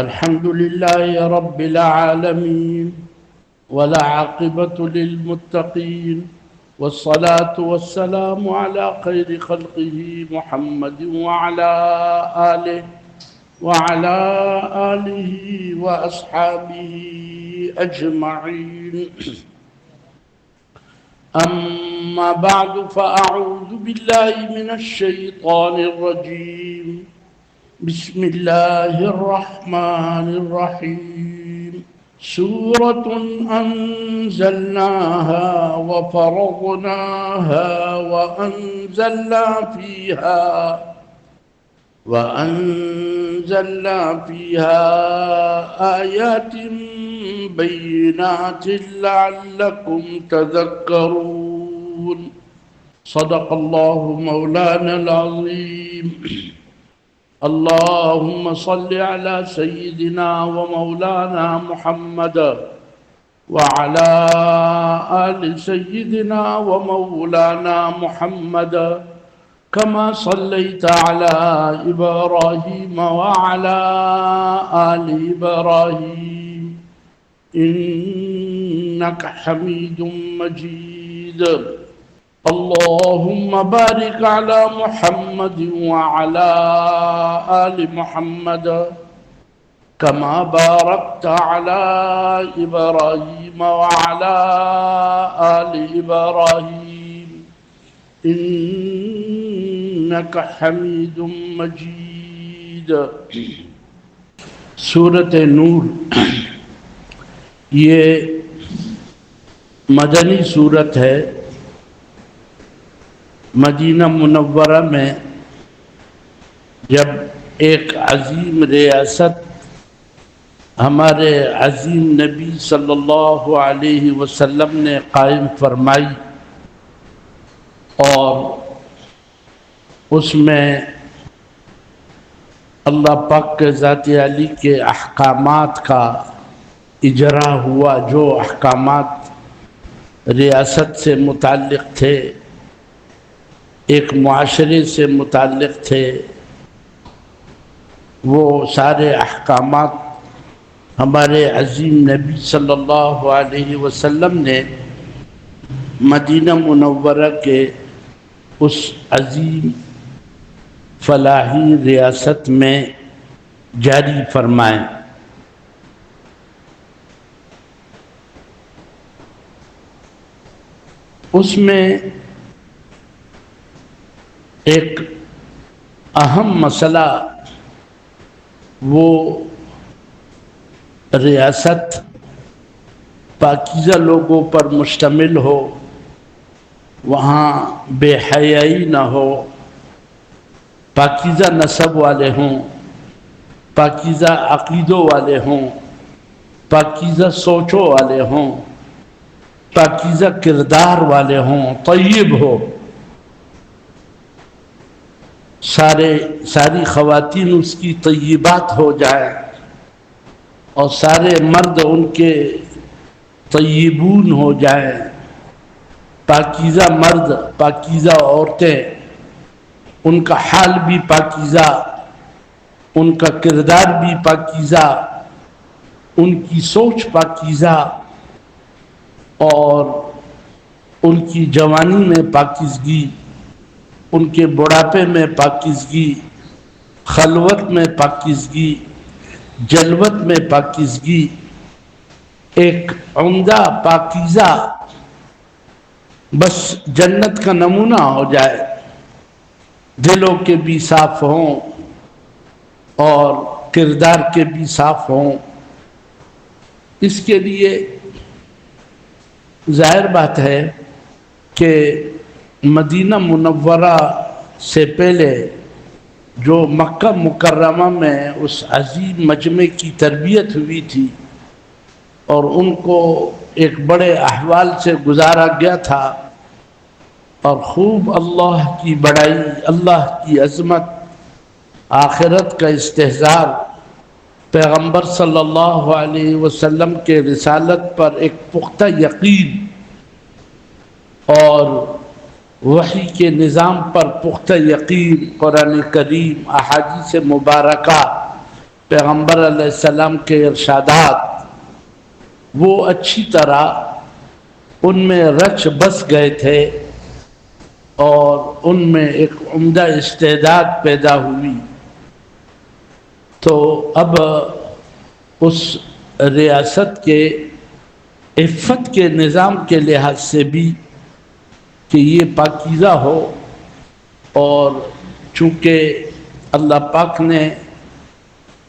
الحمد لله رب العالمين والعاقبة للمتقين والصلاة والسلام على خير خلقه محمد وعلى آله وأصحابه أجمعين. أما بعد فأعوذ بالله من الشيطان الرجيم. بسم الله الرحمن الرحيم. سورة أنزلناها وفرضناها وأنزلنا فيها آيات بينات لعلكم تذكرون. صدق الله مولانا العظيم. اللهم صل على سيدنا ومولانا محمد وعلى آل سيدنا ومولانا محمد كما صليت على إبراهيم وعلى آل إبراهيم إنك حميد مجيد. اللهم بارك على محمد وعلى آل محمد كما باركت على إبراهيم وعلى آل إبراهيم إنك حميد مجيد. سورۃ نور یہ مدنی سورت ہے. مدینہ منورہ میں جب ایک عظیم ریاست ہمارے عظیم نبی صلی اللہ علیہ وسلم نے قائم فرمائی اور اس میں اللہ پاک کے ذات علی کے احکامات کا اجرا ہوا، جو احکامات ریاست سے متعلق تھے، ایک معاشرے سے متعلق تھے، وہ سارے احکامات ہمارے عظیم نبی صلی اللہ علیہ وسلم نے مدینہ منورہ کے اس عظیم فلاحی ریاست میں جاری فرمائے. اس میں ایک اہم مسئلہ وہ ریاست پاکیزہ لوگوں پر مشتمل ہو، وہاں بے حیائی نہ ہو، پاکیزہ نسب والے ہوں، پاکیزہ عقیدوں والے ہوں، پاکیزہ سوچوں والے ہوں، پاکیزہ کردار والے ہوں، طیب ہو. ساری خواتین اس کی طیبات ہو جائیں اور سارے مرد ان کے طیبون ہو جائیں. پاکیزہ مرد، پاکیزہ عورتیں، ان کا حال بھی پاکیزہ، ان کا کردار بھی پاکیزہ، ان کی سوچ پاکیزہ، اور ان کی جوانی میں پاکیزگی، ان کے بڑھاپے میں پاکیزگی، خلوت میں پاکیزگی، جلوت میں پاکیزگی، ایک عمدہ پاکیزہ بس جنت کا نمونہ ہو جائے. دلوں کے بھی صاف ہوں اور کردار کے بھی صاف ہوں. اس کے لیے ظاہر بات ہے کہ مدینہ منورہ سے پہلے جو مکہ مکرمہ میں اس عظیم مجمع کی تربیت ہوئی تھی اور ان کو ایک بڑے احوال سے گزارا گیا تھا، اور خوب اللہ کی بڑائی، اللہ کی عظمت، آخرت کا استحضار، پیغمبر صلی اللہ علیہ وسلم کے رسالت پر ایک پختہ یقین اور وحی کے نظام پر پختہ یقین، قرآن کریم، احادیث مبارکہ، پیغمبر علیہ السلام کے ارشادات وہ اچھی طرح ان میں رچ بس گئے تھے اور ان میں ایک عمدہ استعداد پیدا ہوئی. تو اب اس ریاست کے عفت کے نظام کے لحاظ سے بھی کہ یہ پاکیزہ ہو، اور چونکہ اللہ پاک نے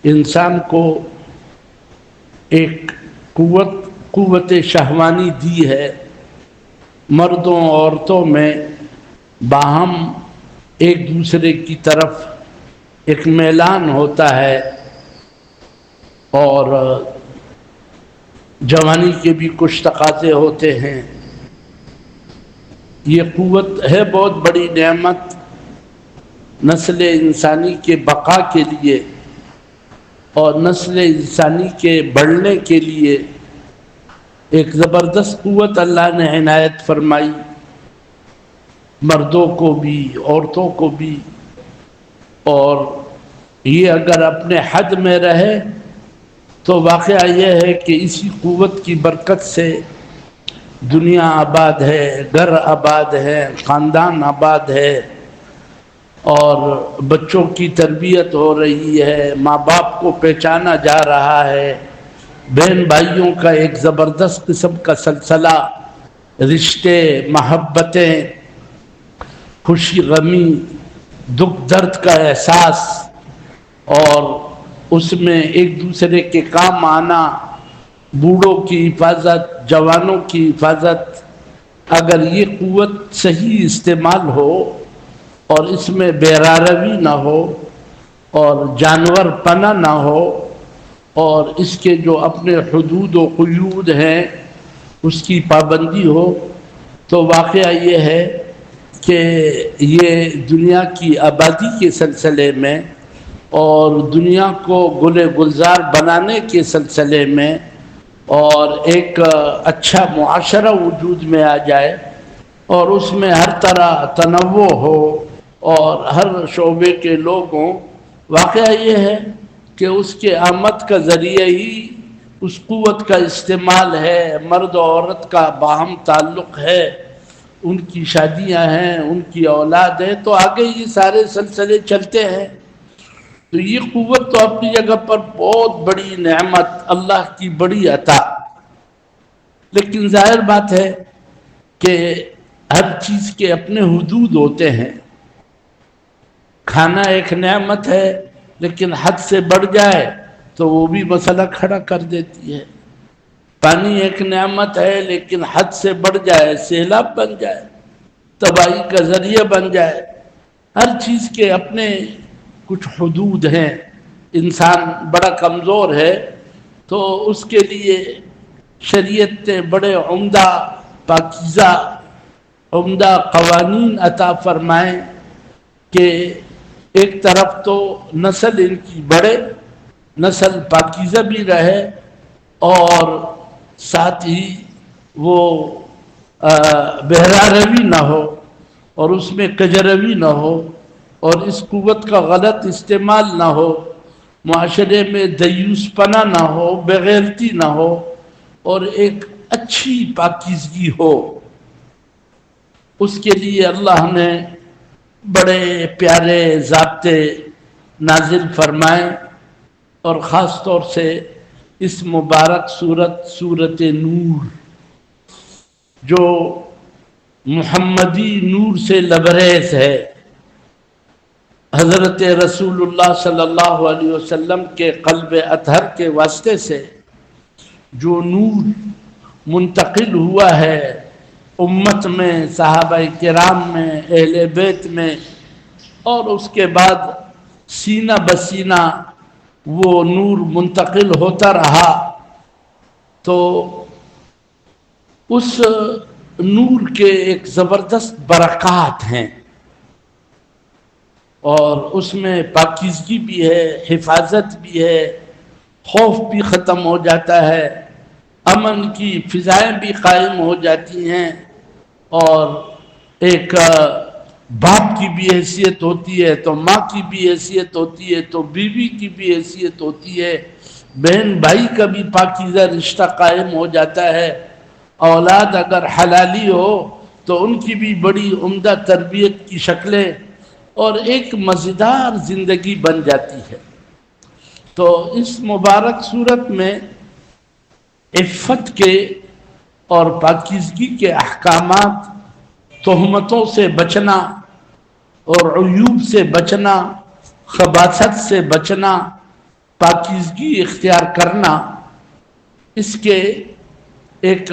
انسان کو ایک قوت شہوانی دی ہے، مردوں عورتوں میں باہم ایک دوسرے کی طرف ایک میلان ہوتا ہے، اور جوانی کے بھی کچھ تقاضے ہوتے ہیں. یہ قوت ہے بہت بڑی نعمت نسل انسانی کے بقا کے لیے اور نسل انسانی کے بڑھنے کے لیے. ایک زبردست قوت اللہ نے عنایت فرمائی، مردوں کو بھی عورتوں کو بھی، اور یہ اگر اپنے حد میں رہے تو واقعہ یہ ہے کہ اسی قوت کی برکت سے دنیا آباد ہے، گھر آباد ہے، خاندان آباد ہے، اور بچوں کی تربیت ہو رہی ہے، ماں باپ کو پہچانا جا رہا ہے، بہن بھائیوں کا ایک زبردست قسم کا سلسلہ، رشتے، محبتیں، خوشی غمی، دکھ درد کا احساس، اور اس میں ایک دوسرے کے کام آنا، بوڑھوں کی حفاظت، جوانوں کی حفاظت. اگر یہ قوت صحیح استعمال ہو اور اس میں بے-راروی نہ ہو اور جانور پنا نہ ہو اور اس کے جو اپنے حدود و قیود ہیں اس کی پابندی ہو، تو واقعہ یہ ہے کہ یہ دنیا کی آبادی کے سلسلے میں اور دنیا کو گل گلزار بنانے کے سلسلے میں اور ایک اچھا معاشرہ وجود میں آ جائے اور اس میں ہر طرح تنوع ہو اور ہر شعبے کے لوگ ہوں. واقعہ یہ ہے کہ اس کے آمد کا ذریعہ ہی اس قوت کا استعمال ہے، مرد و عورت کا باہم تعلق ہے، ان کی شادیاں ہیں، ان کی اولاد ہے، تو آگے یہ سارے سلسلے چلتے ہیں. تو یہ قوت تو اپنی جگہ پر بہت بڑی نعمت، اللہ کی بڑی عطا. لیکن ظاہر بات ہے کہ ہر چیز کے اپنے حدود ہوتے ہیں. کھانا ایک نعمت ہے لیکن حد سے بڑھ جائے تو وہ بھی مسئلہ کھڑا کر دیتی ہے. پانی ایک نعمت ہے لیکن حد سے بڑھ جائے، سیلاب بن جائے، تباہی کا ذریعہ بن جائے. ہر چیز کے اپنے کچھ حدود ہیں. انسان بڑا کمزور ہے تو اس کے لیے شریعت نے بڑے عمدہ پاکیزہ عمدہ قوانین عطا فرمائیں کہ ایک طرف تو نسل ان کی بڑھے، نسل پاکیزہ بھی رہے، اور ساتھ ہی وہ بہراروی نہ ہو اور اس میں کجروی نہ ہو اور اس قوت کا غلط استعمال نہ ہو، معاشرے میں دیوس پنا نہ ہو، بغیرتی نہ ہو، اور ایک اچھی پاکیزگی ہو. اس کے لیے اللہ نے بڑے پیارے ضابطے نازل فرمائے، اور خاص طور سے اس مبارک سورت نور جو محمدی نور سے لبریز ہے. حضرت رسول اللہ صلی اللہ علیہ وسلم کے قلب اطہر کے واسطے سے جو نور منتقل ہوا ہے امت میں، صحابہ کرام میں، اہل بیت میں، اور اس کے بعد سینہ بسینہ وہ نور منتقل ہوتا رہا، تو اس نور کے ایک زبردست برکات ہیں، اور اس میں پاکیزگی بھی ہے، حفاظت بھی ہے، خوف بھی ختم ہو جاتا ہے، امن کی فضائیں بھی قائم ہو جاتی ہیں، اور ایک باپ کی بھی حیثیت ہوتی ہے، تو ماں کی بھی حیثیت ہوتی ہے، تو بیوی کی بھی حیثیت ہوتی ہے، بہن بھائی کا بھی پاکیزہ رشتہ قائم ہو جاتا ہے، اولاد اگر حلالی ہو تو ان کی بھی بڑی عمدہ تربیت کی شکلیں اور ایک مزیدار زندگی بن جاتی ہے۔ تو اس مبارک صورت میں عفت کے اور پاکیزگی کے احکامات، تہمتوں سے بچنا اور عیوب سے بچنا، خباثت سے بچنا، پاکیزگی اختیار کرنا، اس کے ایک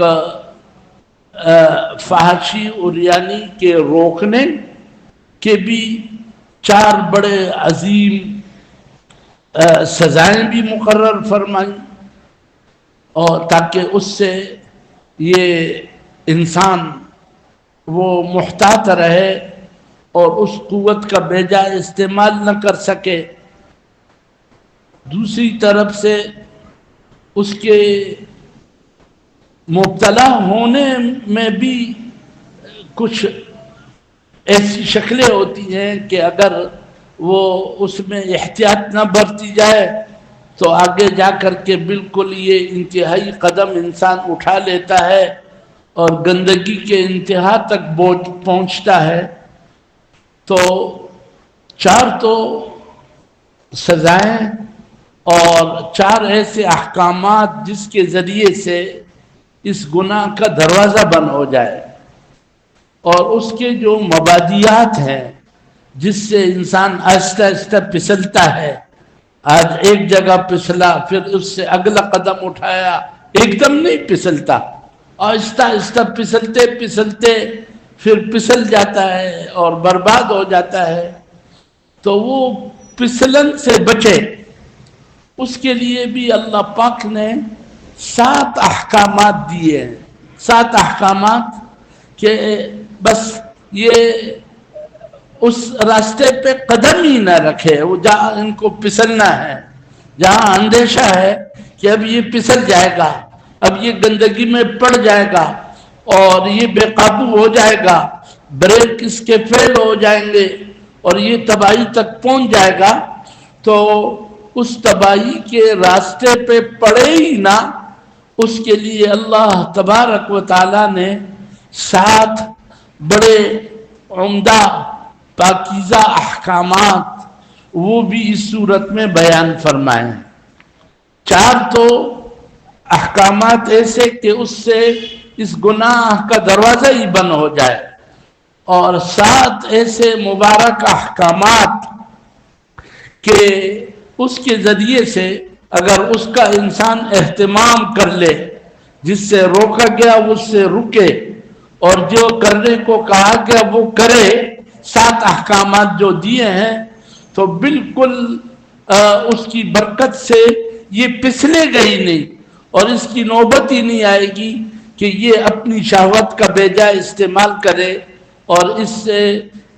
فحاشی عریانی کے روکنے کے بھی 4 بڑے عظیم سزائیں بھی مقرر فرمائیں، اور تاکہ اس سے یہ انسان وہ محتاط رہے اور اس قوت کا بیجا استعمال نہ کر سکے۔ دوسری طرف سے اس کے مبتلا ہونے میں بھی کچھ ایسی شکلیں ہوتی ہیں کہ اگر وہ اس میں احتیاط نہ برتی جائے تو آگے جا کر کے بالکل یہ انتہائی قدم انسان اٹھا لیتا ہے اور گندگی کے انتہا تک پہنچتا ہے۔ تو 4 تو سزائیں اور 4 ایسے احکامات جس کے ذریعے سے اس گناہ کا دروازہ بند ہو جائے، اور اس کے جو مبادیات ہیں جس سے انسان آہستہ آہستہ پھسلتا ہے، آج ایک جگہ پھسلا پھر اس سے اگلا قدم اٹھایا، ایک دم نہیں پھسلتا، آہستہ آہستہ پھسلتے پھسلتے پھر پھسل جاتا ہے اور برباد ہو جاتا ہے۔ تو وہ پھسلن سے بچے، اس کے لیے بھی اللہ پاک نے 7 احکامات دیے ہیں۔ 7 احکامات کہ بس یہ اس راستے پہ قدم ہی نہ رکھے، وہ جہاں ان کو پھسلنا ہے، جہاں اندیشہ ہے کہ اب یہ پھسل جائے گا، اب یہ گندگی میں پڑ جائے گا اور یہ بے قابو ہو جائے گا، بریک اس کے فیل ہو جائیں گے اور یہ تباہی تک پہنچ جائے گا، تو اس تباہی کے راستے پہ پڑے ہی نہ، اس کے لیے اللہ تبارک و تعالی نے 7 بڑے عمدہ پاکیزہ احکامات وہ بھی اس صورت میں بیان فرمائے ہیں۔ 4 تو احکامات ایسے کہ اس سے اس گناہ کا دروازہ ہی بند ہو جائے، اور 7 ایسے مبارک احکامات کہ اس کے ذریعے سے اگر اس کا انسان اہتمام کر لے، جس سے روکا گیا اس سے رکے اور جو کرنے کو کہا گیا وہ کرے، 7 احکامات جو دیے ہیں، تو بالکل اس کی برکت سے یہ پھسلے گا ہی نہیں، اور اس کی نوبت ہی نہیں آئے گی کہ یہ اپنی شہوت کا بیجا استعمال کرے اور اس سے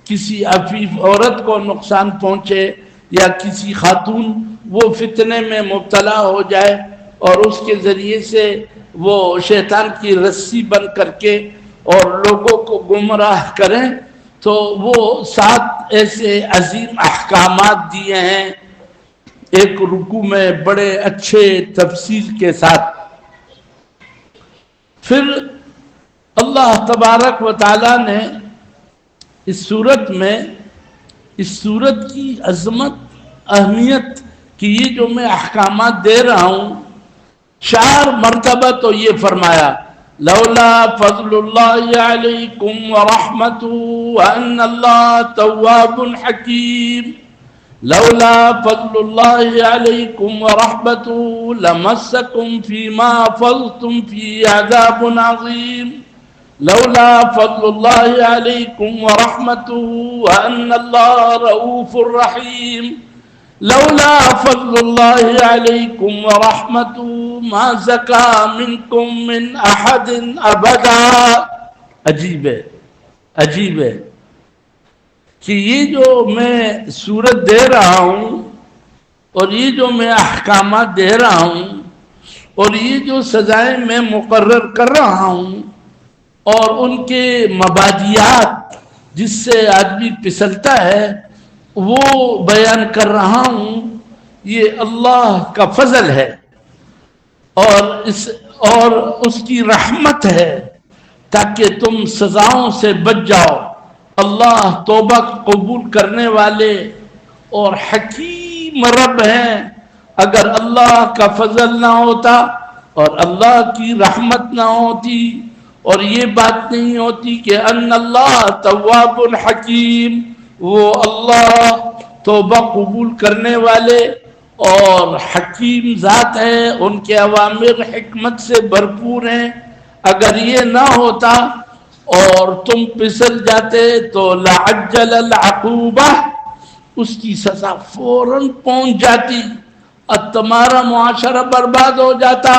کسی عفیف عورت کو نقصان پہنچے یا کسی خاتون وہ فتنے میں مبتلا ہو جائے اور اس کے ذریعے سے وہ شیطان کی رسی بن کر کے اور لوگوں کو گمراہ کریں۔ تو وہ 7 ایسے عظیم احکامات دیے ہیں ایک رکوع میں بڑے اچھے تفصیل کے ساتھ۔ پھر اللہ تبارک و تعالی نے اس صورت میں اس صورت کی عظمت، اہمیت کہ یہ جو میں احکامات دے رہا ہوں 4 مرتبہ تو یہ فرمایا لولا فضل اللہ علیکم ورحمتہ وان اللہ تواب حکیم، لولا فضل اللہ علیکم ورحمتہ لمسکم فیما افضتم فی عذاب عظیم، لولا فضل اللہ علیکم ورحمتہ وان اللہ رؤوف رحیم، لولا فضل اللہ علیکم ورحمتہ ما زکا منکم من احد ابدا۔ عجیب ہے، عجیب ہے کہ یہ جو میں صورت دے رہا ہوں اور یہ جو میں احکامات دے رہا ہوں اور یہ جو سزائیں میں مقرر کر رہا ہوں اور ان کے مبادیات جس سے آدمی پھسلتا ہے وہ بیان کر رہا ہوں. یہ اللہ کا فضل ہے اور اس کی رحمت ہے تاکہ تم سزاؤں سے بچ جاؤ. اللہ توبہ قبول کرنے والے اور حکیم رب ہیں. اگر اللہ کا فضل نہ ہوتا اور اللہ کی رحمت نہ ہوتی اور یہ بات نہیں ہوتی کہ ان اللہ تواب حکیم، وہ اللہ توبہ قبول کرنے والے اور حکیم ذات ہے، ان کے اوامر حکمت سے بھرپور ہیں. اگر یہ نہ ہوتا اور تم پھسل جاتے تو لعجل العقوبہ، اس کی سزا فوراً پہنچ جاتی، اب تمہارا معاشرہ برباد ہو جاتا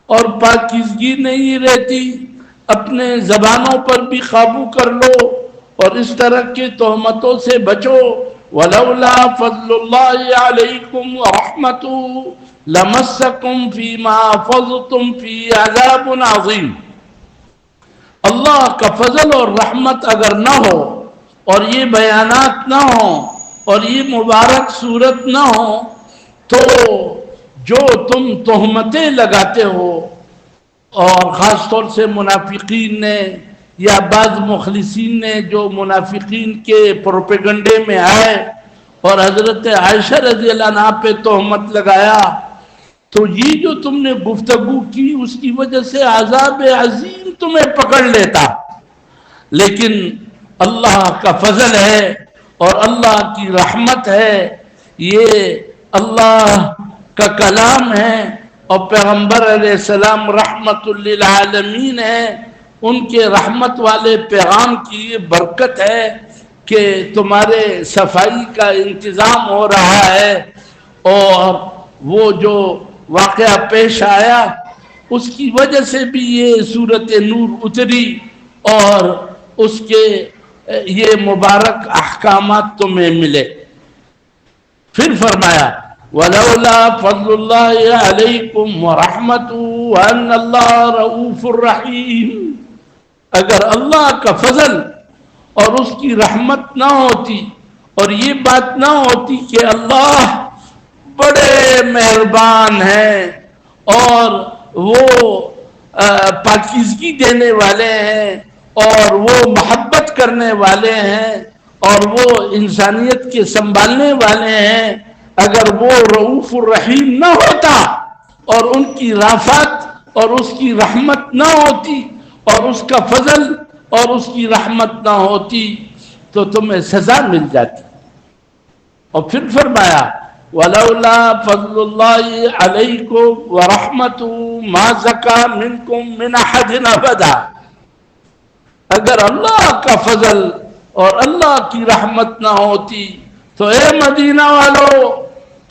اور پاکیزگی نہیں رہتی. اپنے زبانوں پر بھی قابو کر لو اور اس طرح کی تہمتوں سے بچو. ولولا فضل اللہ علیکم ورحمتہ لمسکم فیما افضتم فی عذاب عظیم. اللہ کا فضل اور رحمت اگر نہ ہو اور یہ بیانات نہ ہوں اور یہ مبارک صورت نہ ہو تو جو تم تہمتیں لگاتے ہو، اور خاص طور سے منافقین نے یا بعض مخلصین نے جو منافقین کے پروپیگنڈے میں آئے اور حضرت عائشہ رضی اللہ عنہا پہ تہمت لگایا، تو یہ جو تم نے گفتگو کی اس کی وجہ سے عذاب عظیم تمہیں پکڑ لیتا. لیکن اللہ کا فضل ہے اور اللہ کی رحمت ہے، یہ اللہ کا کلام ہے اور پیغمبر علیہ السلام رحمت للعالمین ہیں. ان کے رحمت والے پیغام کی یہ برکت ہے کہ تمہارے صفائی کا انتظام ہو رہا ہے. اور وہ جو واقعہ پیش آیا اس کی وجہ سے بھی یہ سورۃ نور اتری اور اس کے یہ مبارک احکامات تمہیں ملے. پھر فرمایا ولولا فضل اللہ علیکم ورحمتہ وان اللہ رؤوف الرحیم. اگر اللہ کا فضل اور اس کی رحمت نہ ہوتی اور یہ بات نہ ہوتی کہ اللہ بڑے مہربان ہیں اور وہ پاکیزگی دینے والے ہیں اور وہ محبت کرنے والے ہیں اور وہ انسانیت کے سنبھالنے والے ہیں، اگر وہ رؤوف الرحیم نہ ہوتا اور ان کی رافت اور اس کی رحمت نہ ہوتی اور اس کا فضل اور اس کی رحمت نہ ہوتی تو تمہیں سزا مل جاتی. اور پھر فرمایا ولولا فضل اللہ علیکم ورحمتہ ما زکا منکم من احد ابدا. اگر اللہ کا فضل اور اللہ کی رحمت نہ ہوتی تو اے مدینہ والو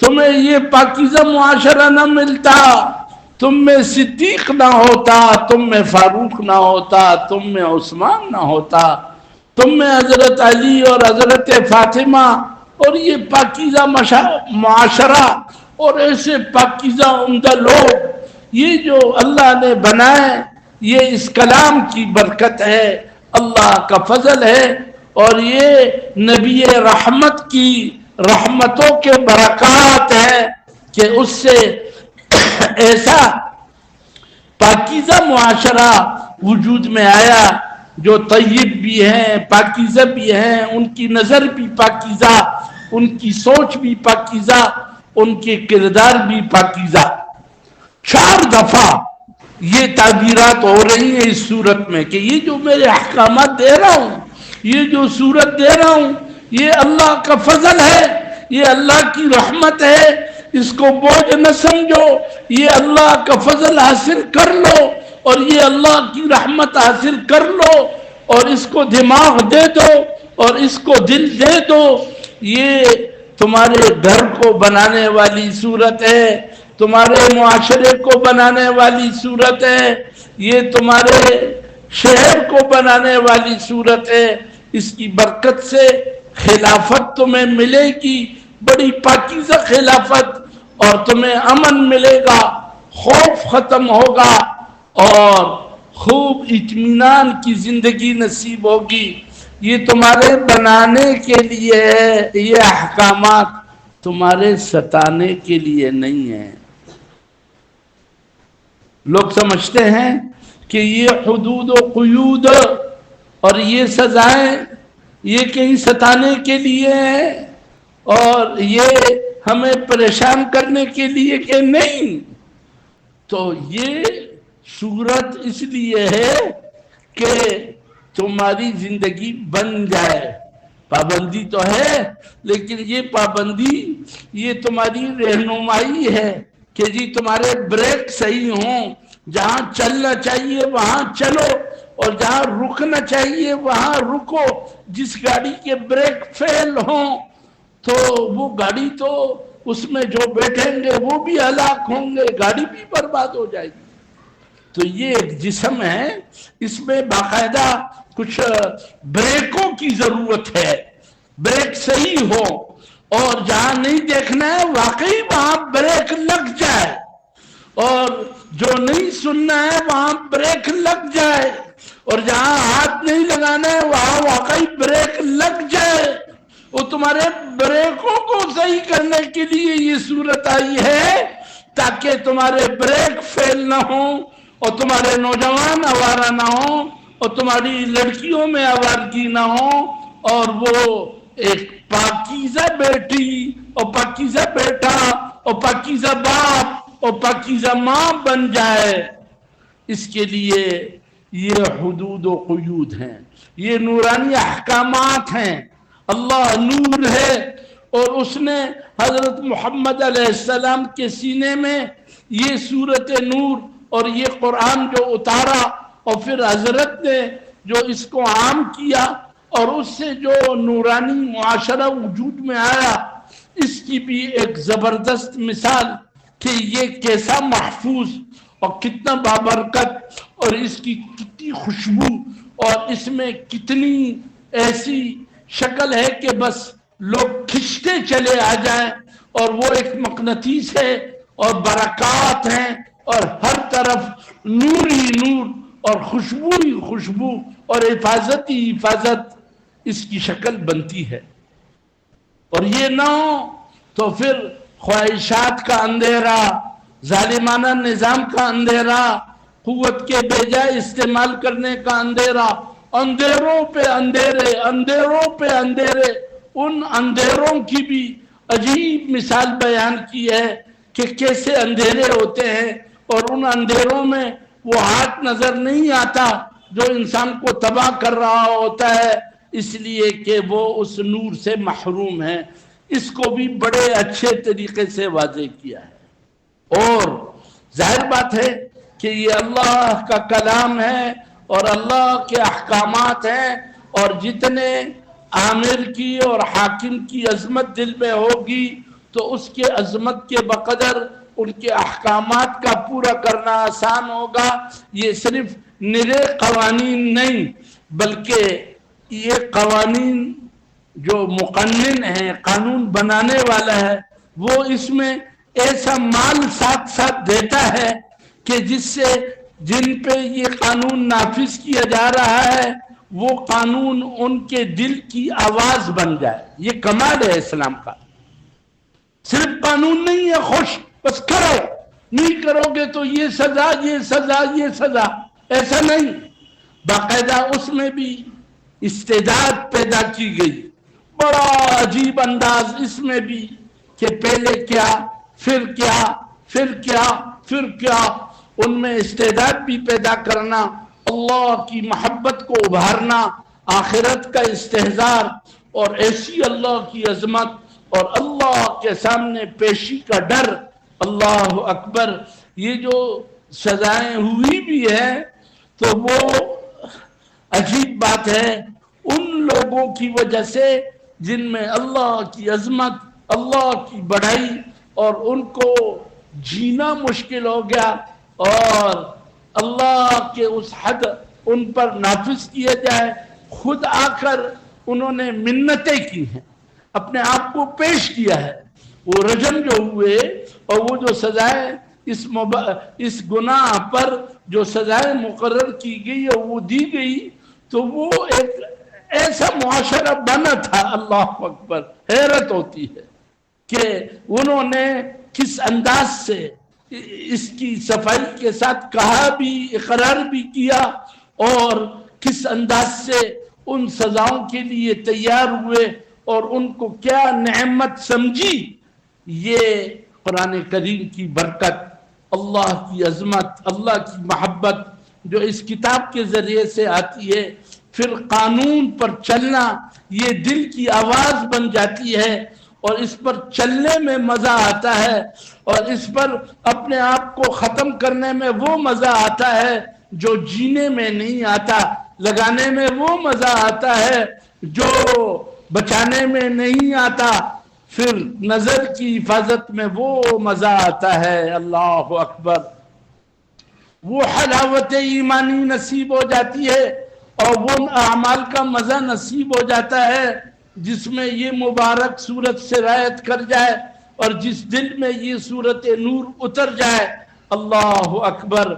تمہیں یہ پاکیزہ معاشرہ نہ ملتا، تم میں صدیق نہ ہوتا، تم میں فاروق نہ ہوتا، تم میں عثمان نہ ہوتا، تم میں حضرت علی اور حضرت فاطمہ اور یہ پاکیزہ معاشرہ اور ایسے پاکیزہ عمدہ لوگ یہ جو اللہ نے بنائے، یہ اس کلام کی برکت ہے، اللہ کا فضل ہے اور یہ نبی رحمت کی رحمتوں کے برکات ہے کہ اس سے ایسا پاکیزہ معاشرہ وجود میں آیا جو طیب بھی ہیں، پاکیزہ بھی ہیں، ان کی نظر بھی پاکیزہ، ان کی سوچ بھی پاکیزہ، ان کے کردار بھی پاکیزہ. 4 دفعہ یہ تعبیرات ہو رہی ہیں اس صورت میں کہ یہ جو میرے احکامات دے رہا ہوں، یہ جو صورت دے رہا ہوں، یہ اللہ کا فضل ہے، یہ اللہ کی رحمت ہے، اس کو بوجھ نہ سمجھو، یہ اللہ کا فضل حاصل کر لو اور یہ اللہ کی رحمت حاصل کر لو اور اس کو دماغ دے دو اور اس کو دل دے دو. یہ تمہارے گھر کو بنانے والی صورت ہے، تمہارے معاشرے کو بنانے والی صورت ہے، یہ تمہارے شہر کو بنانے والی صورت ہے. اس کی برکت سے خلافت تمہیں ملے گی، بڑی پاکیزہ خلافت، اور تمہیں امن ملے گا، خوف ختم ہوگا اور خوب اطمینان کی زندگی نصیب ہوگی. یہ تمہارے بنانے کے لیے ہے، یہ احکامات تمہارے ستانے کے لیے نہیں ہیں۔ لوگ سمجھتے ہیں کہ یہ حدود و قیود اور یہ سزائیں یہ کہیں ستانے کے لیے ہیں اور یہ ہمیں پریشان کرنے کے لیے کہ نہیں۔ تو یہ صورت اس لیے ہے کہ تمہاری زندگی بن جائے۔ پابندی تو ہے لیکن یہ پابندی یہ تمہاری رہنمائی ہے کہ جی تمہارے بریک صحیح ہوں، جہاں چلنا چاہیے وہاں چلو اور جہاں رکنا چاہیے وہاں رکو۔ جس گاڑی کے بریک فیل ہوں تو وہ گاڑی تو اس میں جو بیٹھیں گے وہ بھی ہلاک ہوں گے، گاڑی بھی برباد ہو جائے گی۔ تو یہ ایک جسم ہے، اس میں باقاعدہ کچھ بریکوں کی ضرورت ہے، بریک صحیح ہو اور جہاں نہیں دیکھنا ہے واقعی وہاں بریک لگ جائے، اور جو نہیں سننا ہے وہاں بریک لگ جائے، اور جہاں ہاتھ نہیں لگانا ہے وہاں واقعی بریک لگ جائے۔ وہ تمہارے بریکوں کو صحیح کرنے کے لیے یہ صورت آئی ہے تاکہ تمہارے بریک فیل نہ ہوں اور تمہارے نوجوان آوارہ نہ ہوں اور تمہاری لڑکیوں میں آوارگی نہ ہو، اور وہ ایک پاکیزہ بیٹی اور پاکیزہ بیٹا اور پاکیزہ باپ اور پاکیزہ ماں بن جائے۔ اس کے لیے یہ حدود و قیود ہیں، یہ نورانی احکامات ہیں۔ اللہ نور ہے اور اس نے حضرت محمد علیہ السلام کے سینے میں یہ صورت نور اور یہ قرآن جو اتارا اور پھر حضرت نے جو اس کو عام کیا اور اس سے جو نورانی معاشرہ وجود میں آیا، اس کی بھی ایک زبردست مثال کہ یہ کیسا محفوظ اور کتنا بابرکت اور اس کی کتنی خوشبو اور اس میں کتنی ایسی شکل ہے کہ بس لوگ کھنچتے چلے آ جائیں، اور وہ ایک مقناطیس ہے اور برکات ہیں اور ہر طرف نور ہی نور اور خوشبو ہی خوشبو اور حفاظت ہی حفاظت اس کی شکل بنتی ہے۔ اور یہ نہ ہو تو پھر خواہشات کا اندھیرا، ظالمانہ نظام کا اندھیرا، قوت کے بیجائے استعمال کرنے کا اندھیرا، اندھیروں پہ اندھیرے، اندھیروں پہ اندھیرے۔ ان اندھیروں کی بھی عجیب مثال بیان کی ہے کہ کیسے اندھیرے ہوتے ہیں، اور ان اندھیروں میں وہ ہاتھ نظر نہیں آتا جو انسان کو تباہ کر رہا ہوتا ہے، اس لیے کہ وہ اس نور سے محروم ہے۔ اس کو بھی بڑے اچھے طریقے سے واضح کیا ہے۔ اور ظاہر بات ہے کہ یہ اللہ کا کلام ہے اور اللہ کے احکامات ہیں، اور جتنے عامر کی اور حاکم کی عظمت دل میں ہوگی تو اس کے عظمت کے بقدر ان کے احکامات کا پورا کرنا آسان ہوگا۔ یہ صرف نرے قوانین نہیں بلکہ یہ قوانین جو مقنن ہے، قانون بنانے والا ہے، وہ اس میں ایسا مال ساتھ ساتھ دیتا ہے کہ جس سے جن پہ یہ قانون نافذ کیا جا رہا ہے وہ قانون ان کے دل کی آواز بن جائے۔ یہ کمال ہے اسلام کا۔ صرف قانون نہیں ہے خوش بس کرو، نہیں کرو گے تو یہ سزا یہ سزا یہ سزا، ایسا نہیں۔ باقاعدہ اس میں بھی استعداد پیدا کی گئی، بڑا عجیب انداز اس میں بھی کہ پہلے کیا پھر کیا پھر کیا پھر کیا، ان میں استعداد بھی پیدا کرنا، اللہ کی محبت کو ابھارنا، آخرت کا استحضار اور ایسی اللہ کی عظمت اور اللہ کے سامنے پیشی کا ڈر۔ اللہ اکبر۔ یہ جو سزائیں ہوئی بھی ہیں تو وہ عجیب بات ہے ان لوگوں کی وجہ سے جن میں اللہ کی عظمت، اللہ کی بڑائی اور ان کو جینا مشکل ہو گیا، اور اللہ کے اس حد ان پر نافذ کیا جائے۔ خود آ کر انہوں نے منتیں کی ہیں، اپنے آپ کو پیش کیا ہے۔ وہ رجم جو ہوئے اور وہ جو سزائیں اس گناہ پر جو سزائیں مقرر کی گئی اور وہ دی گئی، تو وہ ایک ایسا معاشرہ بنا تھا، اللہ اکبر، حیرت ہوتی ہے کہ انہوں نے کس انداز سے اس کی صفائی کے ساتھ کہا بھی، اقرار بھی کیا، اور کس انداز سے ان سزاؤں کے لیے تیار ہوئے اور ان کو کیا نعمت سمجھی۔ یہ قرآن کریم کی برکت، اللہ کی عظمت، اللہ کی محبت جو اس کتاب کے ذریعے سے آتی ہے، پھر قانون پر چلنا یہ دل کی آواز بن جاتی ہے، اور اس پر چلنے میں مزہ آتا ہے، اور اس پر اپنے آپ کو ختم کرنے میں وہ مزہ آتا ہے جو جینے میں نہیں آتا، لگانے میں وہ مزہ آتا ہے جو بچانے میں نہیں آتا، پھر نظر کی حفاظت میں وہ مزہ آتا ہے۔ اللہ اکبر، وہ حلاوت ایمانی نصیب ہو جاتی ہے، اور وہ اعمال کا مزہ نصیب ہو جاتا ہے جس میں یہ مبارک صورت سرایت کر جائے، اور جس دل میں یہ صورت نور اتر جائے۔ اللہ اکبر،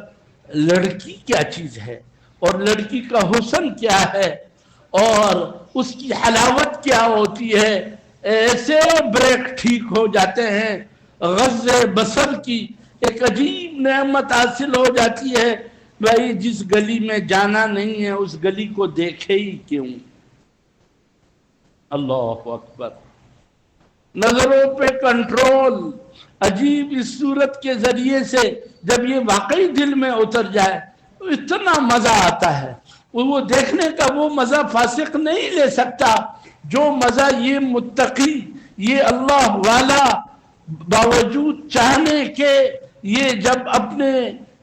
لڑکی کیا چیز ہے، اور لڑکی کا حسن کیا ہے، اور اس کی حلاوت کیا ہوتی ہے، ایسے بریک ٹھیک ہو جاتے ہیں، غض بصر کی ایک عجیب نعمت حاصل ہو جاتی ہے۔ بھائی جس گلی میں جانا نہیں ہے اس گلی کو دیکھے ہی کیوں؟ اللہ اکبر، نظروں پہ کنٹرول عجیب اس صورت کے ذریعے سے جب یہ واقعی دل میں اتر جائے تو اتنا مزہ آتا ہے، وہ دیکھنے کا وہ مزہ فاسق نہیں لے سکتا جو مزہ یہ متقی، یہ اللہ والا، باوجود چاہنے کے یہ جب اپنے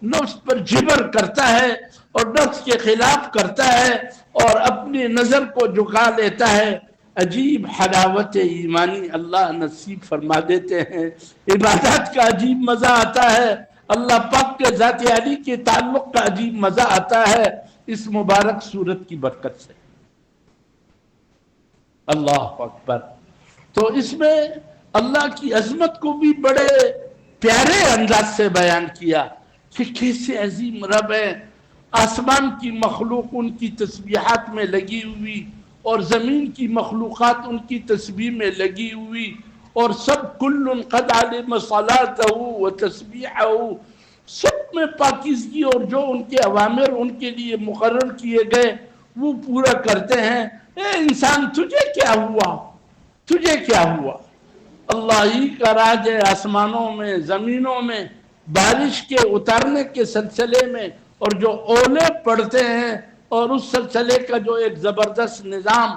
نفس پر جبر کرتا ہے اور نفس کے خلاف کرتا ہے اور اپنی نظر کو جھکا لیتا ہے، عجیب حلاوت ایمانی اللہ نصیب فرما دیتے ہیں۔ عبادات کا عجیب مزہ آتا ہے، اللہ پاک کے ذات علی کے تعلق کا عجیب مزہ آتا ہے اس مبارک صورت کی برکت سے۔ اللہ اکبر، تو اس میں اللہ کی عظمت کو بھی بڑے پیارے انداز سے بیان کیا کہ کیسے عظیم رب ہے، آسمان کی مخلوق ان کی تسبیحات میں لگی ہوئی، اور زمین کی مخلوقات ان کی تسبیح میں لگی ہوئی، اور سب کل قد علم صلاتہ و تسبیحہ، سب میں پاکیزگی، اور جو ان کے اوامر ان کے لیے مقرر کیے گئے وہ پورا کرتے ہیں۔ اے انسان تجھے کیا ہوا، تجھے کیا ہوا؟ اللہ ہی کا راج ہے آسمانوں میں، زمینوں میں، بارش کے اتارنے کے سلسلے میں، اور جو اولے پڑتے ہیں، اور اس سلسلے کا جو ایک زبردست نظام،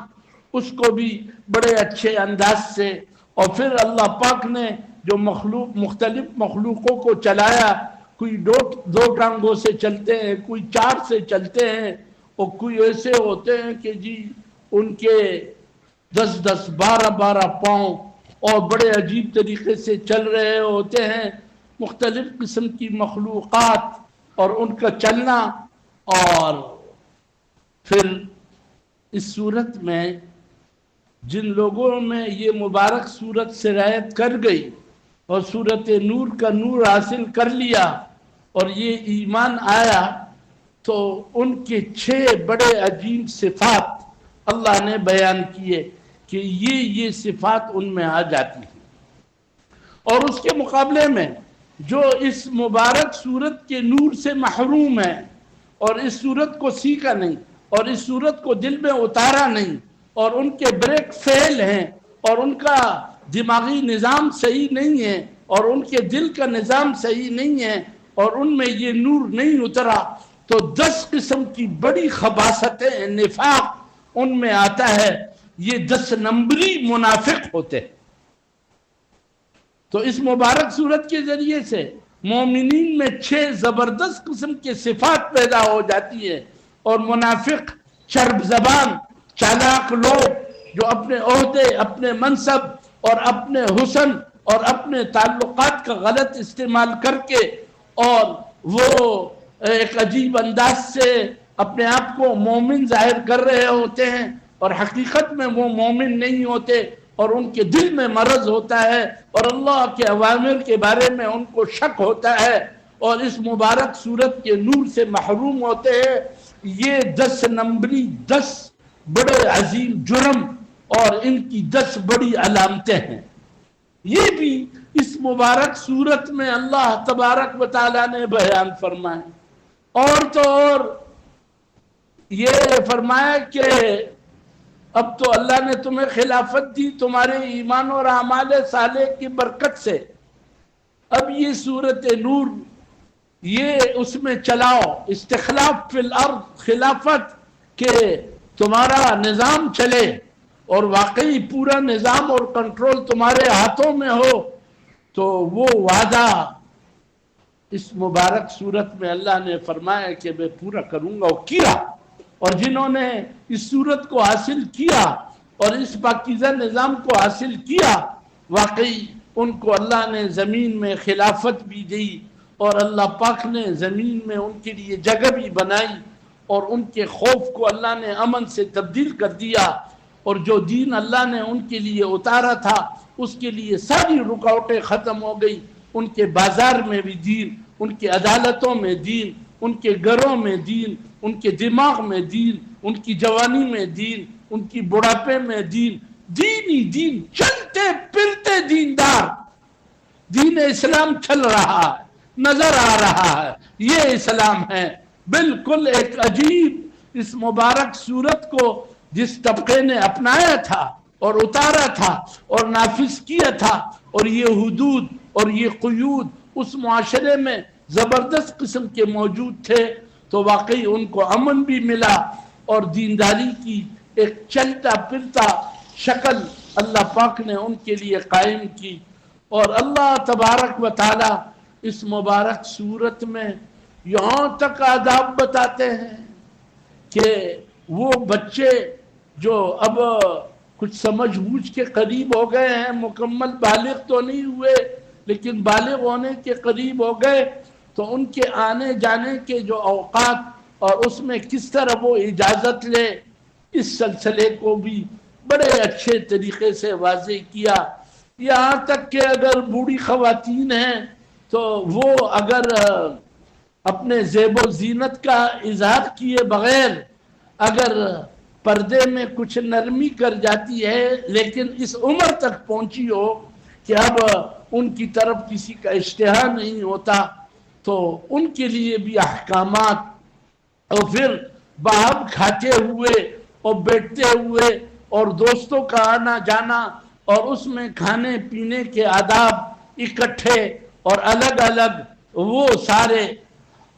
اس کو بھی بڑے اچھے انداز سے، اور پھر اللہ پاک نے جو مختلف مخلوقوں کو چلایا، کوئی دو ٹانگوں سے چلتے ہیں، کوئی 4 سے چلتے ہیں، اور کوئی ایسے ہوتے ہیں کہ جی ان کے 10 12 پاؤں اور بڑے عجیب طریقے سے چل رہے ہوتے ہیں۔ مختلف قسم کی مخلوقات اور ان کا چلنا، اور پھر اس صورت میں جن لوگوں میں یہ مبارک صورت سرایت کر گئی اور صورت نور کا نور حاصل کر لیا اور یہ ایمان آیا، تو ان کے 6 بڑے عجیب صفات اللہ نے بیان کیے کہ یہ صفات ان میں آ جاتی ہیں۔ اور اس کے مقابلے میں جو اس مبارک صورت کے نور سے محروم ہے، اور اس صورت کو سیکھا نہیں، اور اس صورت کو دل میں اتارا نہیں، اور ان کے بریک فیل ہیں، اور ان کا دماغی نظام صحیح نہیں ہے، اور ان کے دل کا نظام صحیح نہیں ہے، اور ان میں یہ نور نہیں اترا، تو 10 قسم کی بڑی خباثتیں، نفاق ان میں آتا ہے۔ یہ 10 نمبری منافق ہوتے ہیں۔ تو اس مبارک صورت کے ذریعے سے مومنین میں 6 زبردست قسم کے صفات پیدا ہو جاتی ہے، اور منافق، چرب زبان، چالاک لوگ جو اپنے عہدے، اپنے منصب اور اپنے حسن اور اپنے تعلقات کا غلط استعمال کر کے، اور وہ ایک عجیب انداز سے اپنے آپ کو مومن ظاہر کر رہے ہوتے ہیں، اور حقیقت میں وہ مومن نہیں ہوتے، اور ان کے دل میں مرض ہوتا ہے، اور اللہ کے اوامر کے بارے میں ان کو شک ہوتا ہے، اور اس مبارک صورت کے نور سے محروم ہوتے ہیں۔ یہ 10 نمبری 10 بڑے عظیم جرم اور ان کی 10 بڑی علامتیں ہیں. یہ بھی اس مبارک صورت میں اللہ تبارک و تعالیٰ نے بیان فرمائے. اور تو اور یہ فرمایا کہ اب تو اللہ نے تمہیں خلافت دی تمہارے ایمان اور اعمال صالح کی برکت سے. اب یہ صورت نور یہ اس میں چلاؤ، استخلاف فی الارض، خلافت کہ تمہارا نظام چلے اور واقعی پورا نظام اور کنٹرول تمہارے ہاتھوں میں ہو. تو وہ وعدہ اس مبارک صورت میں اللہ نے فرمایا کہ میں پورا کروں گا، اور کیا. اور جنہوں نے اس صورت کو حاصل کیا اور اس پاکیزہ نظام کو حاصل کیا، واقعی ان کو اللہ نے زمین میں خلافت بھی دی، اور اللہ پاک نے زمین میں ان کے لیے جگہ بھی بنائی، اور ان کے خوف کو اللہ نے امن سے تبدیل کر دیا. اور جو دین اللہ نے ان کے لیے اتارا تھا اس کے لیے ساری رکاوٹیں ختم ہو گئی. ان کے بازار میں بھی دین، ان کے عدالتوں میں دین، ان کے گھروں میں دین، ان کے دماغ میں دین، ان کی جوانی میں دین، ان کی بڑھاپے میں دین. دین ہی دین، چلتے پھرتے دیندار. دین اسلام چل رہا ہے، نظر آ رہا ہے، یہ اسلام ہے. بالکل ایک عجیب اس مبارک صورت کو جس طبقے نے اپنایا تھا اور اتارا تھا اور نافذ کیا تھا، اور یہ حدود اور یہ قیود اس معاشرے میں زبردست قسم کے موجود تھے، تو واقعی ان کو امن بھی ملا اور دینداری کی ایک چلتا پھرتا شکل اللہ پاک نے ان کے لیے قائم کی. اور اللہ تبارک و تعالی اس مبارک صورت میں یہاں تک آداب بتاتے ہیں کہ وہ بچے جو اب کچھ سمجھ بوجھ کے قریب ہو گئے ہیں، مکمل بالغ تو نہیں ہوئے لیکن بالغ ہونے کے قریب ہو گئے، تو ان کے آنے جانے کے جو اوقات اور اس میں کس طرح وہ اجازت لے، اس سلسلے کو بھی بڑے اچھے طریقے سے واضح کیا. یہاں تک کہ اگر بوڑھی خواتین ہیں تو وہ اگر اپنے زیب و زینت کا اظہار کیے بغیر اگر پردے میں کچھ نرمی کر جاتی ہے، لیکن اس عمر تک پہنچی ہو کہ اب ان کی طرف کسی کا اشتہا نہیں ہوتا، تو ان کے لیے بھی احکامات. اور پھر باہر کھاتے ہوئے اور بیٹھتے ہوئے اور دوستوں کا آنا جانا اور اس میں کھانے پینے کے آداب اکٹھے اور الگ الگ وہ سارے،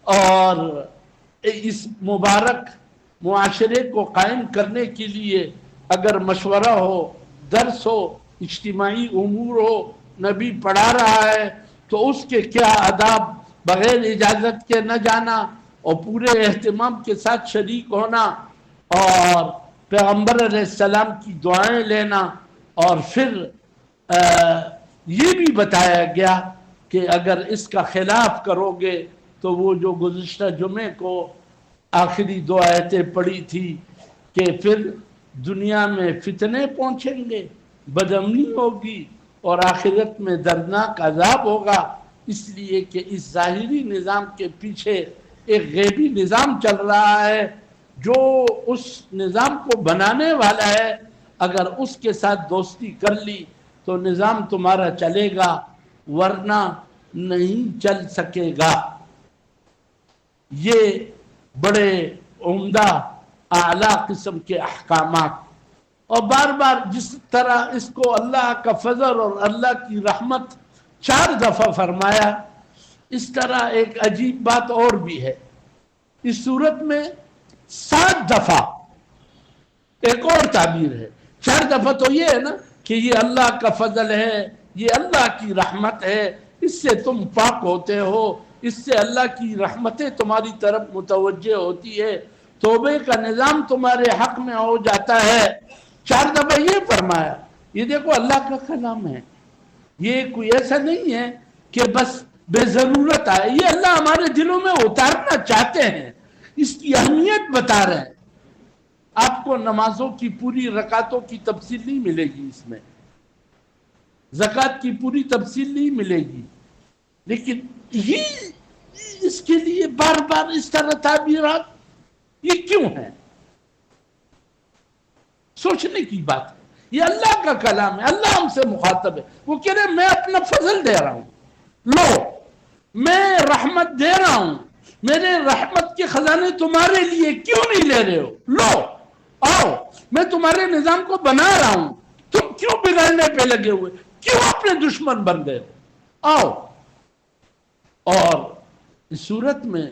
اور اس مبارک معاشرے کو قائم کرنے کے لیے اگر مشورہ ہو، درس ہو، اجتماعی امور ہو، نبی پڑھا رہا ہے تو اس کے کیا آداب، بغیر اجازت کے نہ جانا اور پورے اہتمام کے ساتھ شریک ہونا، اور پیغمبر علیہ السلام کی دعائیں لینا. اور پھر یہ بھی بتایا گیا کہ اگر اس کا خلاف کرو گے تو وہ جو گزشتہ جمعے کو آخری 2 آیتیں پڑھی تھی کہ پھر دنیا میں فتنے پہنچیں گے، بدامنی ہوگی اور آخرت میں دردناک عذاب ہوگا. اس لیے کہ اس ظاہری نظام کے پیچھے ایک غیبی نظام چل رہا ہے جو اس نظام کو بنانے والا ہے. اگر اس کے ساتھ دوستی کر لی تو نظام تمہارا چلے گا، ورنہ نہیں چل سکے گا. یہ بڑے عمدہ اعلیٰ قسم کے احکامات. اور بار بار جس طرح اس کو اللہ کا فضل اور اللہ کی رحمت 4 دفعہ فرمایا، اس طرح ایک عجیب بات اور بھی ہے. اس صورت میں 7 دفعہ ایک اور تعبیر ہے. 4 دفعہ تو یہ ہے نا کہ یہ اللہ کا فضل ہے، یہ اللہ کی رحمت ہے، اس سے تم پاک ہوتے ہو، اس سے اللہ کی رحمتیں تمہاری طرف متوجہ ہوتی ہے، توبے کا نظام تمہارے حق میں ہو جاتا ہے. 4 دفعہ یہ فرمایا. یہ دیکھو اللہ کا کلام ہے، یہ کوئی ایسا نہیں ہے کہ بس بے ضرورت آئے، یہ اللہ ہمارے دلوں میں اتارنا چاہتے ہیں، اس کی اہمیت بتا رہے ہیں. آپ کو نمازوں کی پوری رکعتوں کی تفصیل نہیں ملے گی، اس میں زکوٰۃ کی پوری تفصیل نہیں ملے گی، لیکن یہ اس کے لیے بار بار اس طرح تعبیرات یہ کیوں ہیں؟ سوچنے کی بات ہے. یہ اللہ کا کلام ہے, اللہ ہم سے مخاطب ہے. وہ کہہ رہے میں اپنا فضل دے رہا ہوں, لو میں رحمت دے رہا ہوں, میرے رحمت کے خزانے تمہارے لیے, کیوں نہیں لے رہے ہو؟ لو آؤ, میں تمہارے نظام کو بنا رہا ہوں, تم کیوں بگڑنے پہ لگے ہوئے, کیوں اپنے دشمن بن گئے ہو؟ آؤ. اور اس صورت میں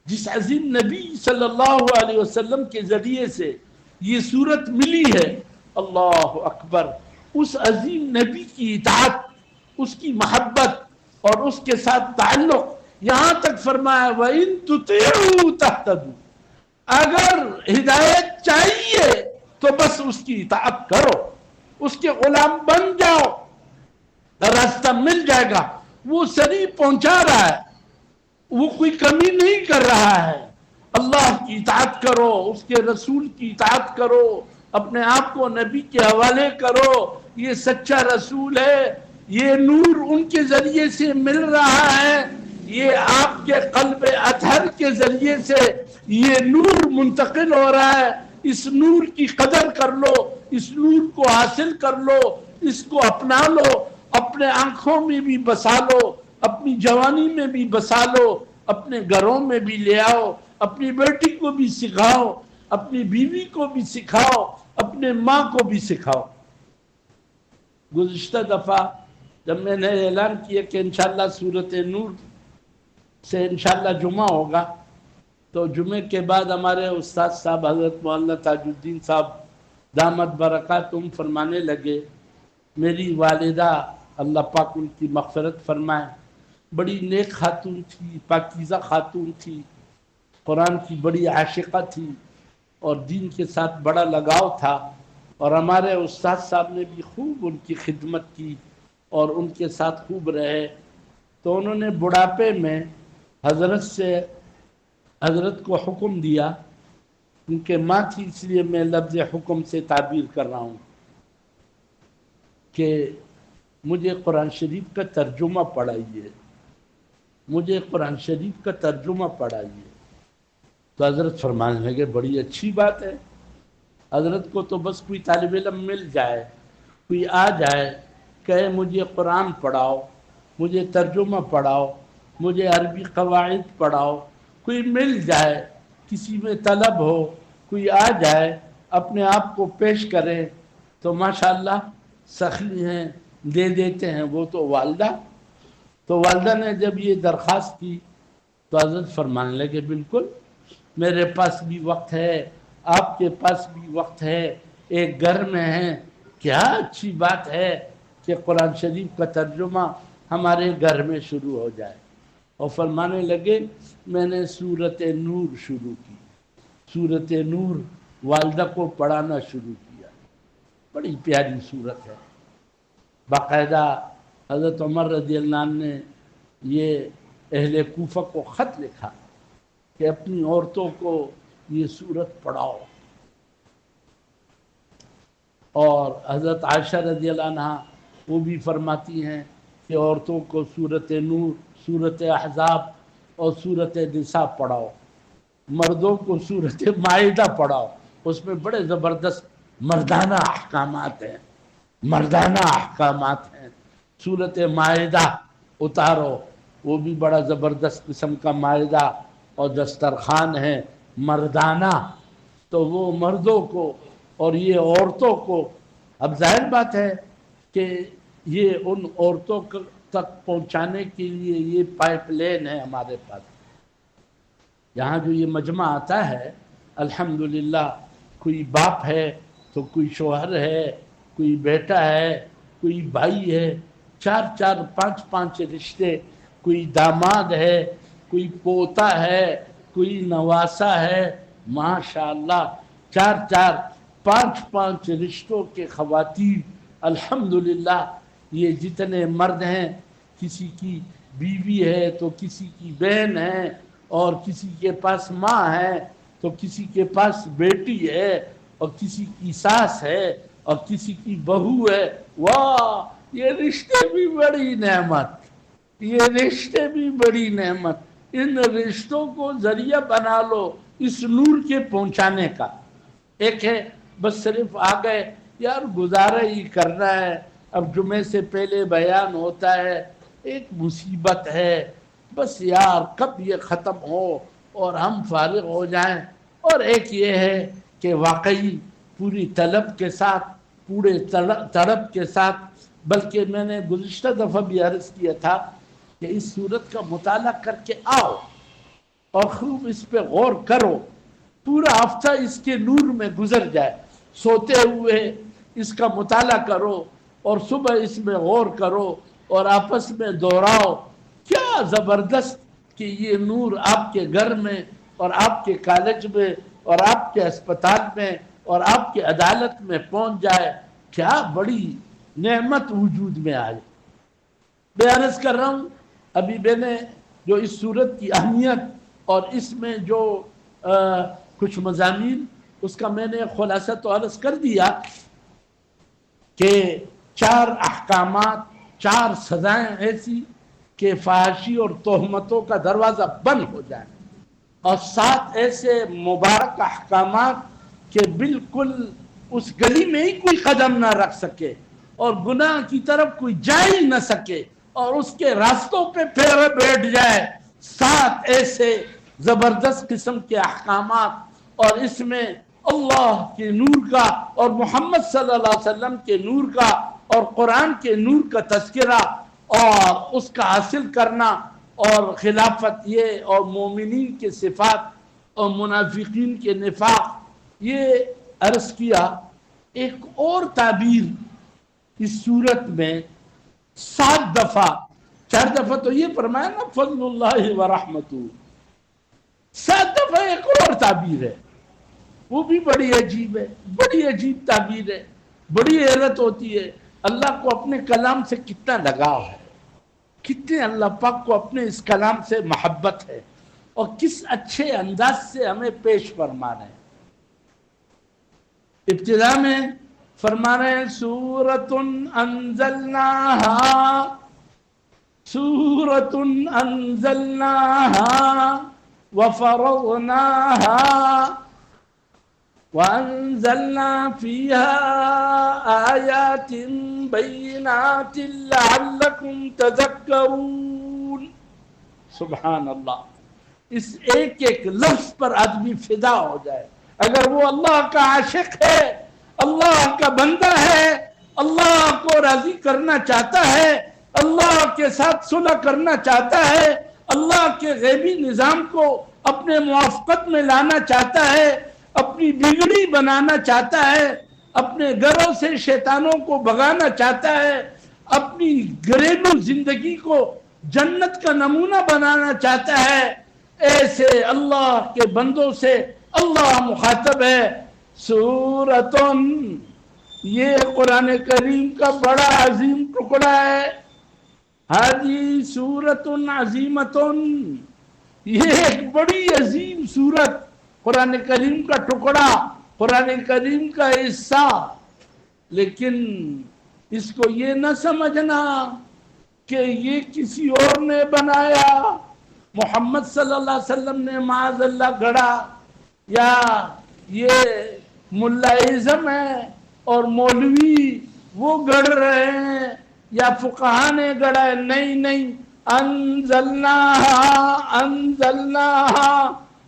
جس عظیم نبی صلی اللہ علیہ وسلم کے ذریعے سے یہ صورت ملی ہے, اللہ اکبر, اس عظیم نبی کی اطاعت, اس کی محبت اور اس کے ساتھ تعلق, یہاں تک فرمایا وَإِن تُطِيعُوا تَهْتَدُوا, اگر ہدایت چاہیے تو بس اس کی اطاعت کرو, اس کے غلام بن جاؤ, راستہ مل جائے گا. وہ سری پہنچا رہا ہے, وہ کوئی کمی نہیں کر رہا ہے. اللہ کی اطاعت کرو, اس کے رسول کی اطاعت کرو, اپنے آپ کو نبی کے حوالے کرو. یہ سچا رسول ہے, یہ نور ان کے ذریعے سے مل رہا ہے, یہ آپ کے قلب اطہر کے ذریعے سے یہ نور منتقل ہو رہا ہے. اس نور کی قدر کر لو, اس نور کو حاصل کر لو, اس کو اپنا لو, اپنے آنکھوں میں بھی بسا لو, اپنی جوانی میں بھی بسا لو, اپنے گھروں میں بھی لے آؤ, اپنی بیٹی کو بھی سکھاؤ, اپنی بیوی کو بھی سکھاؤ, اپنے ماں کو بھی سکھاؤ. گزشتہ دفعہ جب میں نے اعلان کیا کہ انشاءاللہ سورۃ نور سے انشاءاللہ جمعہ ہوگا, تو جمعے کے بعد ہمارے استاد صاحب حضرت مولانا تاج الدین صاحب دامت برکاتہم فرمانے لگے, میری والدہ اللہ پاک ان کی مغفرت فرمائے, بڑی نیک خاتون تھی, پاکیزہ خاتون تھی, قرآن کی بڑی عاشقہ تھی اور دین کے ساتھ بڑا لگاؤ تھا, اور ہمارے استاد صاحب نے بھی خوب ان کی خدمت کی اور ان کے ساتھ خوب رہے. تو انہوں نے بڑھاپے میں حضرت کو حکم دیا, کیونکہ ماں تھی اس لیے میں لفظ حکم سے تعبیر کر رہا ہوں, کہ مجھے قرآن شریف کا ترجمہ پڑھائیے, مجھے قرآن شریف کا ترجمہ پڑھائیے. تو حضرت فرمانے لگے بڑی اچھی بات ہے, حضرت کو تو بس کوئی طالب علم مل جائے, کوئی آ جائے, کہے مجھے قرآن پڑھاؤ, مجھے ترجمہ پڑھاؤ, مجھے عربی قواعد پڑھاؤ, کوئی مل جائے, کسی میں طلب ہو, کوئی آ جائے, اپنے آپ کو پیش کرے, تو ماشاءاللہ سخی ہیں, دے دیتے ہیں. وہ تو والدہ نے جب یہ درخواست کی تو حضرت فرمانے لگے بالکل, میرے پاس بھی وقت ہے, آپ کے پاس بھی وقت ہے, ایک گھر میں ہیں, کیا اچھی بات ہے کہ قرآن شریف کا ترجمہ ہمارے گھر میں شروع ہو جائے. اور فرمانے لگے میں نے سورۃ نور شروع کی, سورۃ نور والدہ کو پڑھانا شروع کیا. بڑی پیاری سورت ہے. باقاعدہ حضرت عمر رضی اللہ عنہ نے یہ اہل کوفہ کو خط لکھا کہ اپنی عورتوں کو یہ سورت پڑھاؤ, اور حضرت عائشہ رضی اللہ عنہ وہ بھی فرماتی ہیں کہ عورتوں کو سورۃ نور, سورۃ احزاب اور سورۃ نساء پڑھاؤ, مردوں کو سورۃ مائدہ پڑھاؤ, اس میں بڑے زبردست مردانہ احکامات ہیں, مردانہ احکامات ہیں. سورۃ مائدہ اتارو, وہ بھی بڑا زبردست قسم کا مائدہ اور دسترخوان ہے مردانہ, تو وہ مردوں کو اور یہ عورتوں کو. اب ظاہر بات ہے کہ یہ ان عورتوں تک پہنچانے کے لیے یہ پائپ لین ہے ہمارے پاس. یہاں جو یہ مجمع آتا ہے الحمدللہ, کوئی باپ ہے تو کوئی شوہر ہے, کوئی بیٹا ہے, کوئی بھائی ہے, 4 5 رشتے, کوئی داماد ہے, کوئی پوتا ہے, کوئی نواسا ہے, ماشاءاللہ 4 5 رشتوں کے خواتین الحمدللہ. یہ جتنے مرد ہیں, کسی کی بیوی ہے تو کسی کی بہن ہے, اور کسی کے پاس ماں ہے تو کسی کے پاس بیٹی ہے, اور کسی کی ساس ہے اور کسی کی بہو ہے. واہ, یہ رشتے بھی بڑی نعمت, یہ رشتے بھی بڑی نعمت. ان رشتوں کو ذریعہ بنا لو اس نور کے پہنچانے کا. ایک ہے بس صرف آ گئے یار گزارا ہی کرنا ہے، اب جمعے سے پہلے بیان ہوتا ہے، ایک مصیبت ہے، بس یار کب یہ ختم ہو اور ہم فارغ ہو جائیں۔ اور ایک یہ ہے کہ واقعی پوری طلب کے ساتھ، پورے تڑپ کے ساتھ، بلکہ میں نے گزشتہ دفعہ بھی عرض کیا تھا کہ اس صورت کا مطالعہ کر کے آؤ اور خوب اس پہ غور کرو، پورا ہفتہ اس کے نور میں گزر جائے، سوتے ہوئے اس کا مطالعہ کرو اور صبح اس میں غور کرو اور آپس میں دہراؤ۔ کیا زبردست کہ یہ نور آپ کے گھر میں اور آپ کے کالج میں اور آپ کے اسپتال میں اور آپ کے عدالت میں پہنچ جائے، کیا بڑی نعمت وجود میں آئے۔ میں عرض کر رہا ہوں، ابھی میں نے جو اس صورت کی اہمیت اور اس میں جو کچھ مضامین، اس کا میں نے خلاصہ تو عرض کر دیا کہ 4 احکامات، 4 سزائیں ایسی کہ فحاشی اور تہمتوں کا دروازہ بند ہو جائے، اور 7 ایسے مبارک احکامات کہ بالکل اس گلی میں ہی کوئی قدم نہ رکھ سکے اور گناہ کی طرف کوئی جا ہی نہ سکے اور اس کے راستوں پہ پھر بیٹھ جائے۔ 7 ایسے زبردست قسم کے احکامات، اور اس میں اللہ کے نور کا اور محمد صلی اللہ علیہ وسلم کے نور کا اور قرآن کے نور کا تذکرہ اور اس کا حاصل کرنا، اور خلافت یہ، اور مومنین کے صفات اور منافقین کے نفاق، یہ عرض کیا۔ ایک اور تعبیر اس صورت میں 7 دفعہ، 4 دفعہ تو یہ فرمایا نا فضل اللہ ورحمتہ، 7 دفعہ ایک اور تعبیر ہے، وہ بھی بڑی عجیب ہے، بڑی عجیب تعبیر ہے، بڑی حیرت ہوتی ہے اللہ کو اپنے کلام سے کتنا لگاؤ ہے، کتنے اللہ پاک کو اپنے اس کلام سے محبت ہے، اور کس اچھے انداز سے ہمیں پیش فرمانا ہے۔ ابتدا میں فرما رہے ہیں سورۃ انزلناہا، سورۃ انزلناہا وفرضناہا وانزلنا فیہا آیات بینات لعلکم تذکرون۔ سبحان اللہ، اس ایک ایک لفظ پر آدمی فدا ہو جائے۔ اگر وہ اللہ کا عاشق ہے، اللہ کا بندہ ہے، اللہ کو راضی کرنا چاہتا ہے، اللہ کے ساتھ صلح کرنا چاہتا ہے، اللہ کے غیبی نظام کو اپنے موافقت میں لانا چاہتا ہے، اپنی بگڑی بنانا چاہتا ہے، اپنے گھروں سے شیطانوں کو بھگانا چاہتا ہے، اپنی گھریلو زندگی کو جنت کا نمونہ بنانا چاہتا ہے، ایسے اللہ کے بندوں سے اللہ مخاطب ہے۔ سورتن، یہ قرآن کریم کا بڑا عظیم ٹکڑا ہے، ہادی سورت عظیمتن، یہ ایک بڑی عظیم سورت، قرآن کریم کا ٹکڑا، قرآن کریم کا حصہ، لیکن اس کو یہ نہ سمجھنا کہ یہ کسی اور نے بنایا، محمد صلی اللہ علیہ وسلم نے معاذ اللہ گڑھا، یا یہ ملا اعظم ہے اور مولوی وہ گڑھ رہے ہیں یا فقہا نے گڑھا ہے۔ نہیں نہیں، انزلناہا، انزلناہا،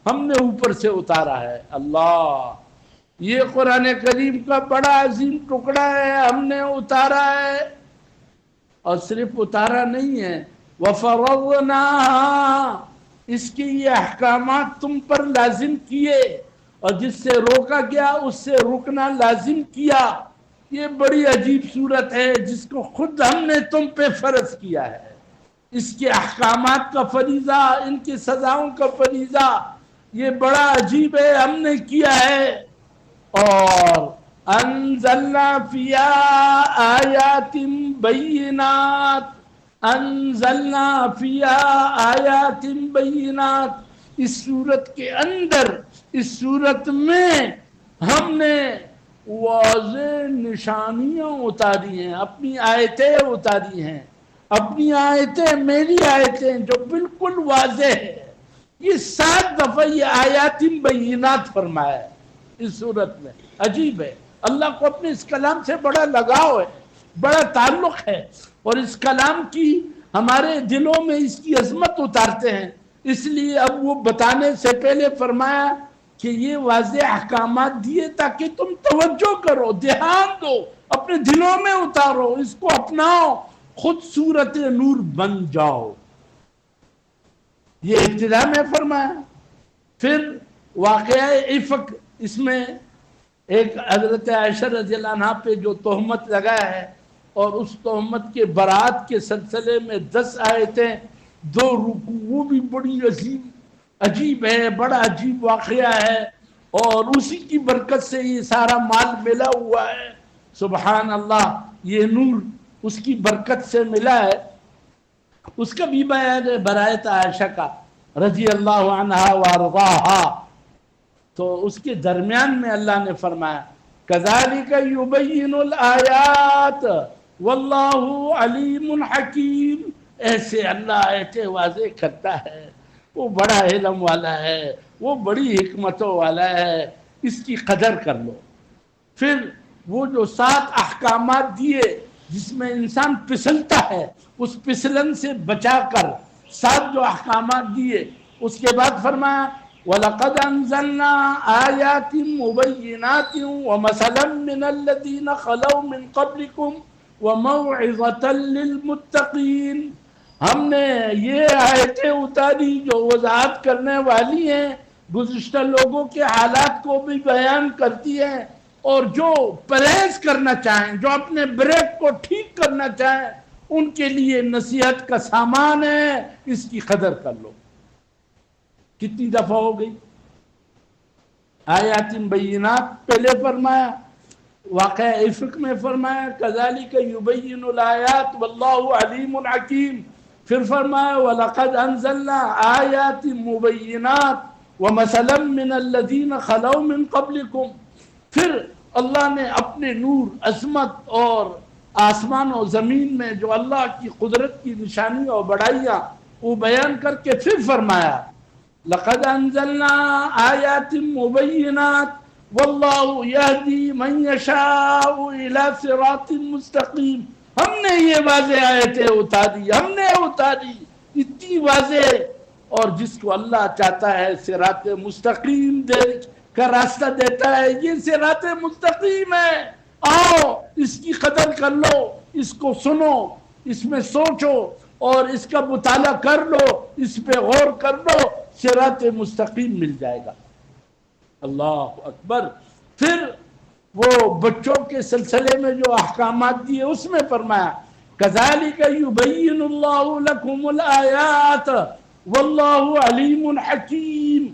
ہم نے اوپر سے اتارا ہے۔ اللہ، یہ قرآن کریم کا بڑا عظیم ٹکڑا ہے، ہم نے اتارا ہے، اور صرف اتارا نہیں ہے، وَفَرَضْنَاهَا، اس کی یہ احکامات تم پر لازم کیے، اور جس سے روکا گیا اس سے رکنا لازم کیا۔ یہ بڑی عجیب صورت ہے جس کو خود ہم نے تم پہ فرض کیا ہے، اس کے احکامات کا فریضہ، ان کی سزاؤں کا فریضہ، یہ بڑا عجیب ہے، ہم نے کیا ہے۔ اور انزلنا فیہا آیات بینات، انزلنا فیہا آیات بینات، اس صورت کے اندر، اس صورت میں ہم نے واضح نشانیاں اتاری ہیں، اپنی آیتیں اتاری ہیں، اپنی آیتیں، میری آیتیں جو بالکل واضح ہے۔ یہ 7 دفعہ یہ آیات بینات فرمایا ہے، اس صورت میں. عجیب ہے. اللہ کو اپنے اس کلام سے بڑا لگاؤ ہے, بڑا تعلق ہے, اور اس کلام کی ہمارے دلوں میں اس کی عظمت اتارتے ہیں. اس لیے اب وہ بتانے سے پہلے فرمایا کہ یہ واضح احکامات دیے تاکہ تم توجہ کرو, دھیان دو, اپنے دلوں میں اتارو, اس کو اپناؤ, خود صورت نور بن جاؤ. یہ ابتدا میں فرمایا. پھر واقعہ افک, اس میں ایک حضرت عائشہ رضی اللہ عنہ پہ جو تہمت لگا ہے, اور اس تہمت کے برات کے سلسلے میں 10 آیتیں, 2 رکوع, وہ بھی بڑی عجیب ہے, بڑا عجیب واقعہ ہے, اور اسی کی برکت سے یہ سارا مال ملا ہوا ہے. سبحان اللہ, یہ نور اس کی برکت سے ملا ہے. اس کا بھی بیان ہے برایت عائشہ کا رضی اللہ عنہا وارضاہا. تو اس کے درمیان میں اللہ نے فرمایا کذالک یبین الآیات واللہ علیم حکیم. ایسے اللہ آیتیں واضح کرتا ہے, وہ بڑا علم والا ہے, وہ بڑی حکمتوں والا ہے, اس کی قدر کر لو. پھر وہ جو 7 احکامات دیے جس میں انسان پھسلتا ہے, اس پھسلن سے بچا کر 7 جو احکامات دیے, اس کے بعد فرمایا وَلَقَدْ أَنزَلْنَا آيَاتٍ مُبَيِّنَاتٍ وَمَثَلًا مِّنَ الَّذِينَ خَلَوْا مِن قَبْلِكُمْ وَمَوْعِظَةً لِّلْمُتَّقِينَ. ہم نے یہ آیتیں اتاری جو وضاحت کرنے والی ہیں, گزشتہ لوگوں کے حالات کو بھی بیان کرتی ہیں, اور جو پرہیز کرنا چاہیں, جو اپنے بریک کو ٹھیک کرنا چاہیں, ان کے لیے نصیحت کا سامان ہے. اس کی قدر کر لو. کتنی دفعہ ہو گئی آیات بینات؟ پہلے فرمایا, واقعہ افک میں فرمایا کذالک یبین الآیات واللہ علیم حکیم. پھر فرمایا وَلَقَدْ أَنزَلْنَا آیَاتٍ مُبَيِّنَاتٍ وَمَثَلًا مِّنَ الَّذِينَ خَلَوْا مِن قَبْلِكُمْ. پھر اللہ نے اپنے نور, عظمت اور آسمان و زمین میں جو اللہ کی قدرت کی نشانی اور بڑائیاں, وہ بیان کر کے پھر فرمایا لَقَدْ أَنزَلْنَا آیَاتٍ مُبَيِّنَاتٍ وَاللَّهُ يَهْدِي مَن يَشَاءُ إِلَى صِرَاطٍ مُسْتَقِيمٍ. ہم نے یہ واضح آیتیں اتاری, ہم نے اتاری اتنی واضح, اور جس کو اللہ چاہتا ہے صراط مستقیم کا راستہ دیتا ہے. یہ صراط مستقیم ہے, آؤ اس کی قدر کر لو, اس کو سنو, اس میں سوچو, اور اس کا مطالعہ کر لو, اس پہ غور کر لو, صراط مستقیم مل جائے گا. اللہ اکبر. پھر وہ بچوں کے سلسلے میں جو احکامات دیے, اس میں فرمایا کذالک یبین اللہ لکم الآیات واللہ علیم حکیم.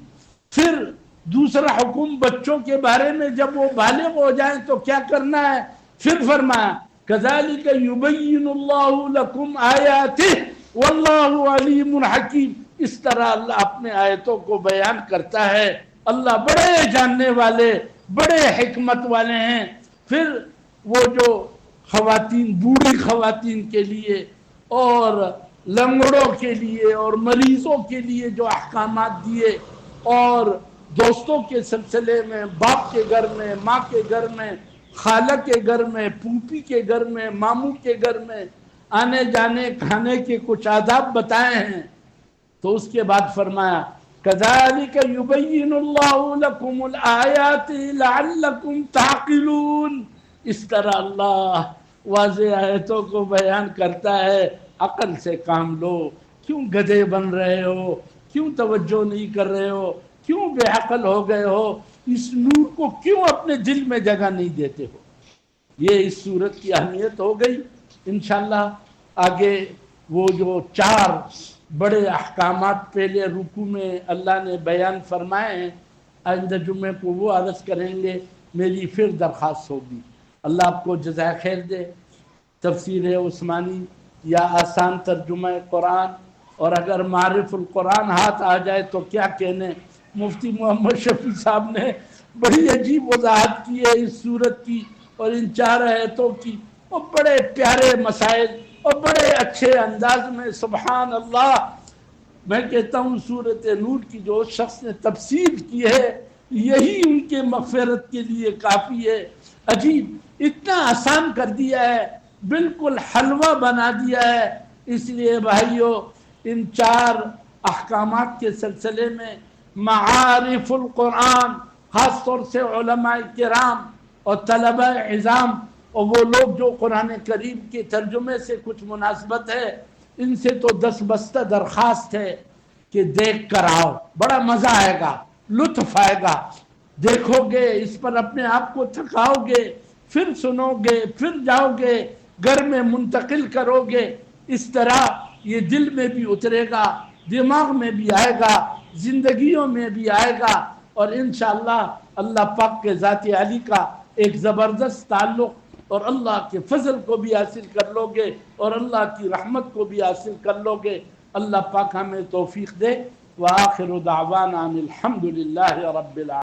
پھر دوسرا حکم بچوں کے بارے میں, جب وہ بالغ ہو جائیں تو کیا کرنا ہے, پھر فرمایا کذالک یبین اللہ لکم آیاتہ واللہ علیم حکیم. اس طرح اللہ اپنے آیتوں کو بیان کرتا ہے. اللہ بڑے جاننے والے, بڑے حکمت والے ہیں. پھر وہ جو خواتین, بوڑھی خواتین کے لیے اور لنگڑوں کے لیے اور مریضوں کے لیے جو احکامات دیے, اور دوستوں کے سلسلے میں, باپ کے گھر میں, ماں کے گھر میں, خالہ کے گھر میں, پھوپھی کے گھر میں, ماموں کے گھر میں آنے جانے, کھانے کے کچھ آداب بتائے ہیں. تو اس کے بعد فرمایا کذالک یبین اللہ لکم الآیات لعلکم تعقلون. اس طرح اللہ واضح آیتوں کو بیان کرتا ہے, عقل سے کام لو. کیوں گدھے بن رہے ہو, کیوں توجہ نہیں کر رہے ہو, کیوں بے عقل ہو گئے ہو, اس نور کو کیوں اپنے دل میں جگہ نہیں دیتے ہو. یہ اس صورت کی اہمیت ہو گئی. انشاءاللہ آگے وہ جو 4 بڑے احکامات پہلے رکوع میں اللہ نے بیان فرمائے ہیں, آئندہ جمعے کو وہ عرض کریں گے. میری پھر درخواست ہوگی, اللہ آپ کو جزائے خیر دے. تفسیر عثمانی یا آسان ترجمہ قرآن, اور اگر معرف القرآن ہاتھ آ جائے تو کیا کہنے. مفتی محمد شفیع صاحب نے بڑی عجیب وضاحت کی ہے اس صورت کی اور ان 4 آیتوں کی, اور بڑے پیارے مسائل اور بڑے اچھے انداز میں. سبحان اللہ. میں کہتا ہوں سورۃ نور کی جو شخص نے تفسیر کی ہے, یہی ان کے مغفرت کے لیے کافی ہے۔ عجیب، اتنا آسان کر دیا ہے، بالکل حلوہ بنا دیا ہے۔ اس لیے بھائیو، ان 4 احکامات کے سلسلے میں معارف القرآن، خاص طور سے علماء کرام اور طلباء عظام اور وہ لوگ جو قرآن کریم کے ترجمے سے کچھ مناسبت ہے، ان سے تو 10 بستہ درخواست ہے کہ دیکھ کر آؤ، بڑا مزہ آئے گا، لطف آئے گا۔ دیکھو گے، اس پر اپنے آپ کو تھکاؤ گے، پھر سنو گے، پھر جاؤ گے، گھر میں منتقل کرو گے، اس طرح یہ دل میں بھی اترے گا، دماغ میں بھی آئے گا، زندگیوں میں بھی آئے گا، اور انشاءاللہ اللہ پاک کے ذات علی کا ایک زبردست تعلق اور اللہ کے فضل کو بھی حاصل کر لو گے اور اللہ کی رحمت کو بھی حاصل کر لو گے۔ اللہ پاک ہمیں توفیق دے۔ وآخر دعوانا الحمد للہ رب العالمین۔